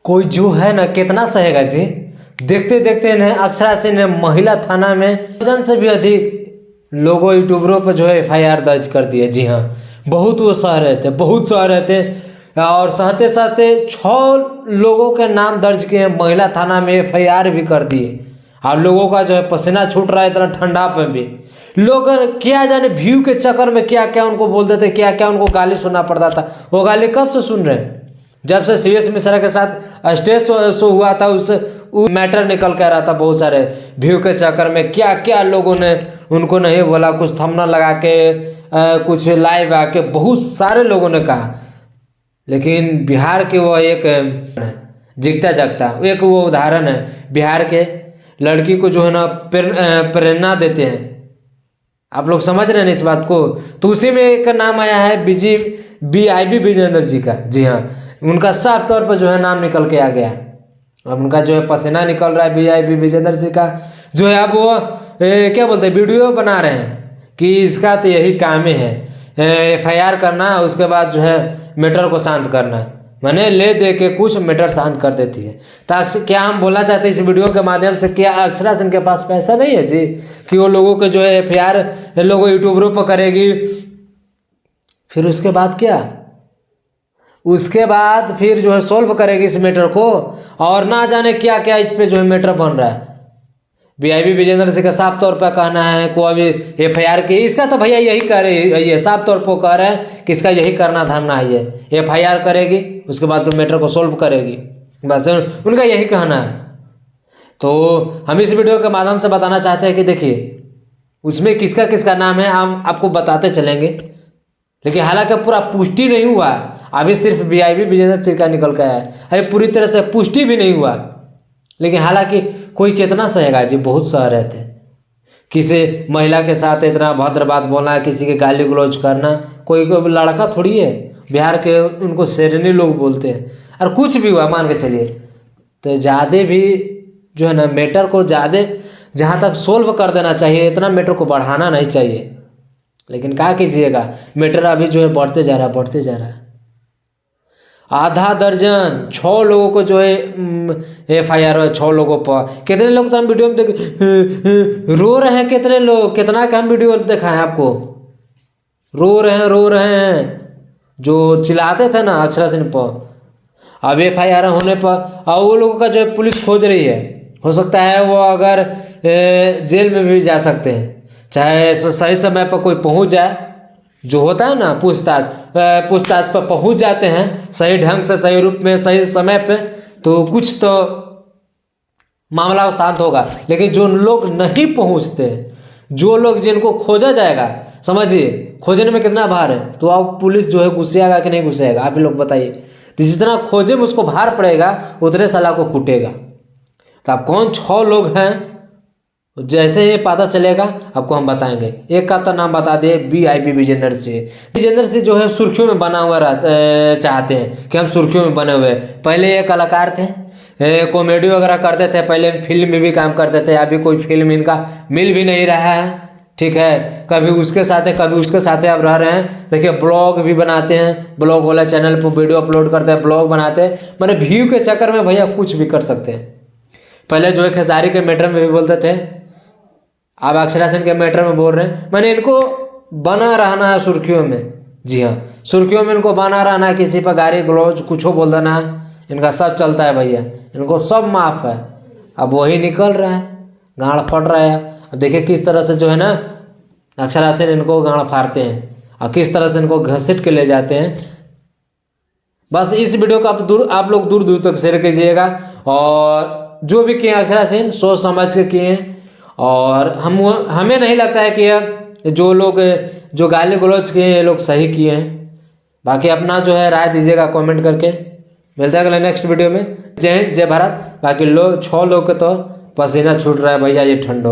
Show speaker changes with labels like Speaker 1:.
Speaker 1: कोई जो है ना कितना सहेगा जी। देखते देखते ने अक्षरा सिंह ने महिला थाना में दर्जन से भी अधिक लोगों यूट्यूबरों पर जो है एफआईआर दर्ज कर दी है। जी हाँ, बहुत वो सह रहे थे, बहुत सह रहे थे और सहते सहते 6 लोगों के नाम दर्ज किए, महिला थाना में एफआईआर भी कर दिए। और लोगों का जो है पसीना छूट रहा है इतना ठंडा में भी। लोग क्या जाने व्यू के चक्कर में क्या क्या उनको बोलते थे, क्या क्या उनको गाली सुनना पड़ता था। वो गाली कब से सुन रहे हैं? जब से सीएस मिश्रा के साथ स्टेज शो हुआ था, उस मैटर निकल कर रहा था। बहुत सारे व्यू के चक्कर में क्या क्या लोगों ने उनको नहीं बोला, कुछ थंबनेल लगा के कुछ लाइव आके बहुत सारे लोगों ने कहा। लेकिन बिहार के वो एक जिगता जागता एक वो उदाहरण है। बिहार के लड़की को जो है ना प्रेरणा देते हैं। आप लोग समझ रहे हैं इस बात को? तो उसी में एक नाम आया है BIB विजेंद्र जी का। जी हाँ, उनका साफ तौर पर जो है नाम निकल के आ गया। अब उनका जो है पसीना निकल रहा है BIB विजेंद्र जी का। जो है अब वो क्या बोलते हैं, वीडियो बना रहे हैं कि इसका तो यही काम ही है, एफआईआर करना, उसके बाद जो है मैटर को शांत करना। मैंने ले दे के कुछ मैटर शांत कर देती है। ताकि क्या हम बोलना चाहते हैं इस वीडियो के माध्यम से, क्या अक्षरा सिंह के पास पैसा नहीं है जी कि वो लोगों के जो है एफआईआर लोगों यूट्यूबरों पर करेगी? फिर उसके बाद क्या, उसके बाद फिर जो है सोल्व करेगी इस मैटर को। और ना जाने क्या क्या इस पे जो है मैटर बन रहा है। BIB विजेंद्र सिंह का साफ तौर पर कहना है को अभी एफआईआर की, इसका तो भैया यही कर रही है, ये साफ तौर पर कह रहे हैं कि इसका यही करना धरना है। ये एफआईआर करेगी, उसके बाद फिर मैटर को सोल्व करेगी, बस उनका यही कहना है। तो हम इस वीडियो के माध्यम से बताना चाहते हैं कि देखिए उसमें किसका किसका नाम है हम आपको बताते चलेंगे। लेकिन हालांकि पूरा पुष्टि नहीं हुआ, अभी सिर्फ BIB विजेंद्र सिंह का निकल के आया है, अभी पूरी तरह से पुष्टि भी नहीं हुआ। लेकिन हालांकि कोई कितना सहेगा जी, बहुत सह रहे थे। किसी महिला के साथ इतना भद्र बात बोलना, किसी के गाली गलौज करना, कोई लड़का थोड़ी है। बिहार के उनको शेरनी लोग बोलते हैं। और कुछ भी हुआ मान के चलिए, तो ज़्यादा भी जो है ना मैटर को ज़्यादा जहाँ तक सोल्व कर देना चाहिए, इतना मैटर को बढ़ाना नहीं चाहिए। लेकिन क्या कीजिएगा, मैटर अभी जो है बढ़ते जा रहा है, बढ़ते जा रहा है। आधा दर्जन 6 लोगों को जो है एफआईआर है, 6 लोगों पर। कितने लोग तो हम वीडियो में देख रो रहे हैं, कितने लोग, कितना का हम वीडियो दिखाएं आपको, रो रहे हैं जो चिल्लाते थे ना अक्षरा सिंह पर। अब एफआईआर होने पर और वो लोगों का जो है पुलिस खोज रही है। हो सकता है वो अगर जेल में भी जा सकते हैं, चाहे सही समय पर कोई पहुंच जाए। जो होता है ना पूछताछ पर पहुंच जाते हैं सही ढंग से, सही रूप में, सही समय पे, तो कुछ तो मामला शांत होगा। लेकिन जो लोग नहीं पहुंचते, जो लोग जिनको खोजा जाएगा, समझिए खोजने में कितना भार है, तो अब पुलिस जो है घुसेगा कि नहीं घुसेगा, आप लोग बताइए। तो जितना खोजे में उसको भार पड़ेगा उतने साला को कूटेगा। तो अब कौन 6 लोग हैं, जैसे ये पता चलेगा आपको हम बताएंगे। एक का तो नाम बता दिए BIB विजेंद्र सिंह। विजेंद्र सिंह जो है सुर्खियों में बना हुआ चाहते हैं कि हम सुर्खियों में बने हुए। पहले ये कलाकार थे, कॉमेडी वगैरह करते थे, पहले फिल्म में भी काम करते थे। अभी कोई फिल्म इनका मिल भी नहीं रहा है, ठीक है। कभी उसके साथ है, कभी उसके साथ अब रह रहे हैं। देखिए ब्लॉग भी बनाते हैं, ब्लॉग वाला चैनल पर वीडियो अपलोड करते हैं, ब्लॉग बनाते हैं। मैंने व्यू के चक्कर में भैया कुछ भी कर सकते हैं। पहले जो है खेसारी के मैटर में भी बोलते थे, अब अक्षरा सिंह के मैटर में बोल रहे हैं। मैंने इनको बना रहना है सुर्खियों में। जी हाँ, सुर्खियों में इनको बना रहना है। किसी पर गाली गलौज कुछ बोल देना है, इनका सब चलता है भैया, इनको सब माफ़ है। अब वही निकल रहा है, गाड़ फट रहा है। अब देखिए किस तरह से जो है ना अक्षरा सिंह इनको गाड़ फाड़ते हैं और किस तरह से इनको घसीट के ले जाते हैं। बस इस वीडियो को आप लोग दूर दूर तक शेयर कीजिएगा। और जो भी किए अक्षरा सिंह सोच समझ के किए हैं। और हमें नहीं लगता है कि जो लोग जो गाली गलौज किए ये लोग सही किए हैं। बाकी अपना जो है राय दीजिएगा कमेंट करके। मिलता है अगले नेक्स्ट वीडियो में। जय हिंद, जय भारत। बाकी 6 लोग के तो पसीना छूट रहा है भैया ये ठंडों में।